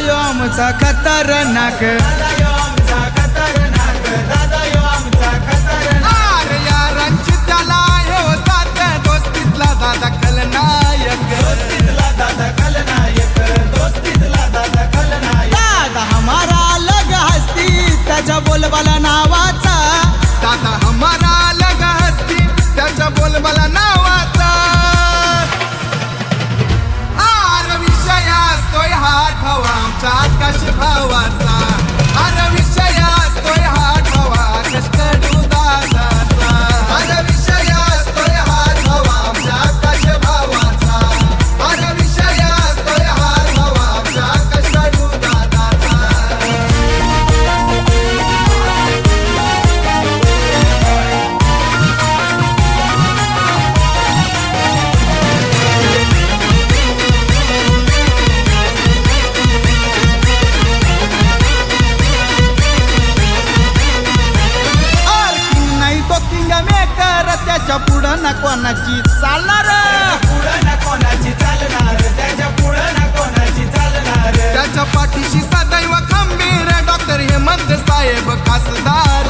यो आमचा खतरनाक, दादा यो आमचा खतरनाक. अरे यारांची त्याला हे साथ दोस्तीतला दादा खलनायक. दोस्तीतला दादा खलनायक, दोस्तीतला दादा खलनायक. दादा हमारा अलग हस्ती त्याच्या बोलबाला नावाचा, दादा हमारा अलग हस्ती त्याच्या बोलबाला नावाचा. अरे विषय असतोय हा ठावा आमच्या आकाश भावाचा. अरे विषय असतोय हा ठावा आकाश कडू दादाचा. अरे विषय असतोय हा ठावा आमच्या आकाश भावाचा. अरे विषय असतोय हा ठावा आमच्या आकाश कडू दादाचा. नाही तो किंग मेकर त्याच्या पुढं ना कोणाची चालणार. पुढं ना कोणाची चालणार, त्याच्या पुढं ना कोणाची चालणार. त्याच्या पाठीशी सदैव खंबीर डॉक्टर हेमंत साहेब खासदार.